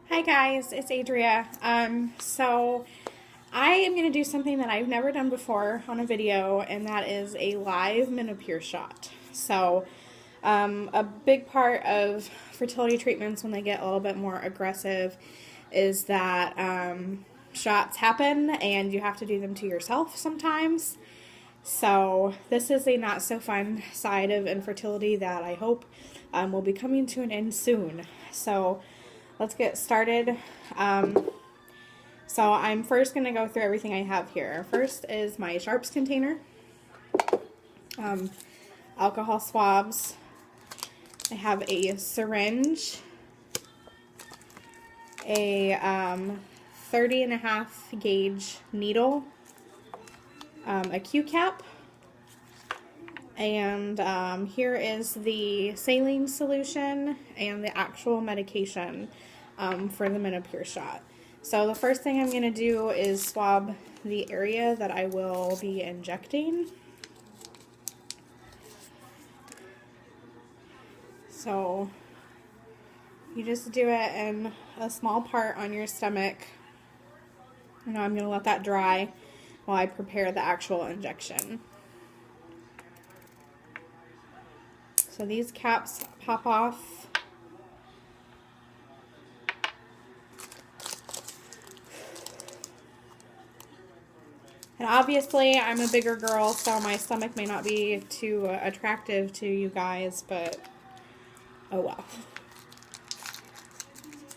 Hi guys, it's Adria. So I am going to do something that I've never done before on a video, and that is a live Menopur shot. A big part of fertility treatments when they get a little bit more aggressive is that shots happen and you have to do them to yourself sometimes. So this is a not so fun side of infertility that I hope will be coming to an end soon. So let's get started. So I'm first going to go through everything I have here. First is my sharps container, alcohol swabs. I have a syringe, a 30.5 gauge needle, a Q-cap, and here is the saline solution and the actual medication for the Menopur shot. So the first thing I'm going to do is swab the area that I will be injecting. So you just do it in a small part on your stomach. Now I'm going to let that dry while I prepare the actual injection. So these caps pop off. And obviously I'm a bigger girl, so my stomach may not be too attractive to you guys, but oh well.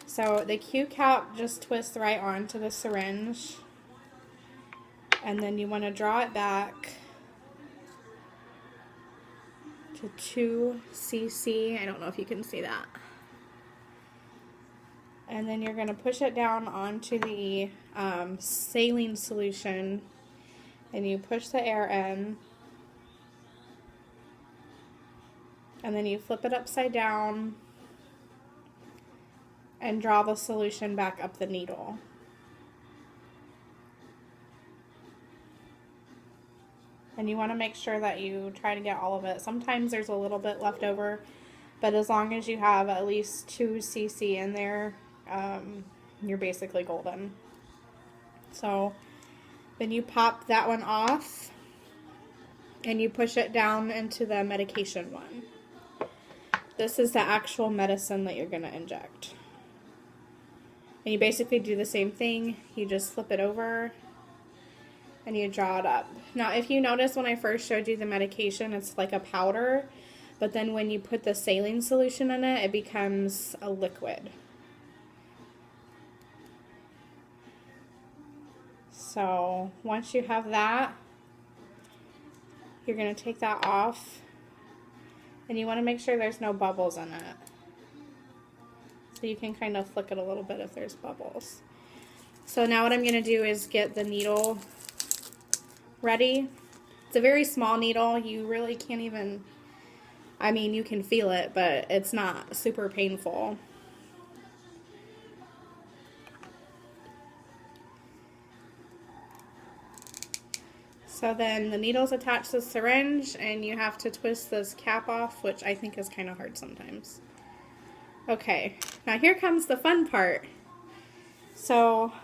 So the Q-cap just twists right onto the syringe, and then you want to draw it back to 2 cc. I don't know if you can see that. And then you're going to push it down onto the saline solution, and you push the air in, and then you flip it upside down and draw the solution back up the needle. And you want to make sure that you try to get all of it. Sometimes there's a little bit left over, but as long as you have at least 2 cc in there, you're basically golden. So then you pop that one off and you push it down into the medication one. This is the actual medicine that you're going to inject. And you basically do the same thing. You just flip it over and you draw it up. Now, if you notice when I first showed you the medication, it's like a powder, but then when you put the saline solution in it, it becomes a liquid. So once you have that, you're going to take that off, and you want to make sure there's no bubbles in it. So you can kind of flick it a little bit if there's bubbles. So now what I'm going to do is get the needle ready. It's a very small needle. You really can't even, I mean, you can feel it, but it's not super painful. So then the needle's attached to the syringe, and you have to twist this cap off, which I think is kind of hard sometimes. Okay, now here comes the fun part. So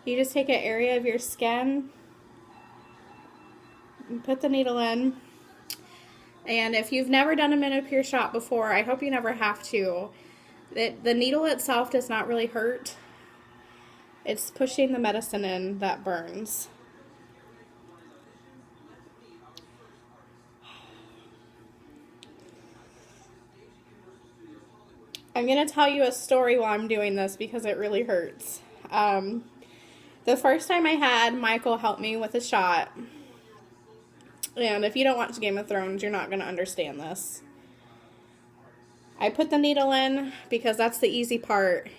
you just take an area of your skin and put the needle in. And if you've never done a Menopur shot before, I hope you never have to. The needle itself does not really hurt. It's pushing the medicine in that burns. I'm going to tell you a story while I'm doing this because it really hurts. The first time I had Michael help me with a shot, and if you don't watch Game of Thrones, you're not going to understand this. I put the needle in because that's the easy part,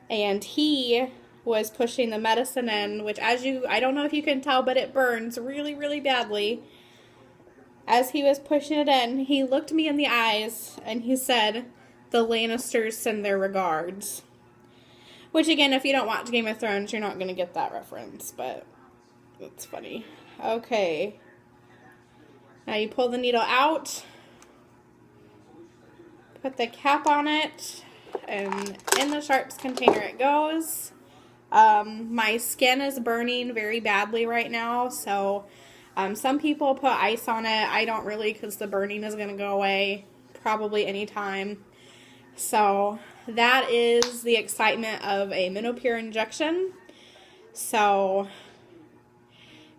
and he was pushing the medicine in, which I don't know if you can tell, but it burns really, really badly. As he was pushing it in, he looked me in the eyes and he said, "The Lannisters send their regards." Which, again, if you don't watch Game of Thrones, you're not going to get that reference, but it's funny. Okay. Now you pull the needle out, put the cap on it, And in the sharps container it goes. My skin is burning very badly right now, so some people put ice on it. I don't really, because the burning is going to go away probably anytime. So that is the excitement of a Menopur injection. So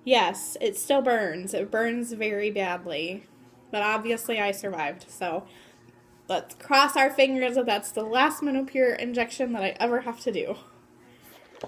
yes, it still burns. It burns very badly. But obviously I survived. So let's cross our fingers that that's the last Menopur injection that I ever have to do.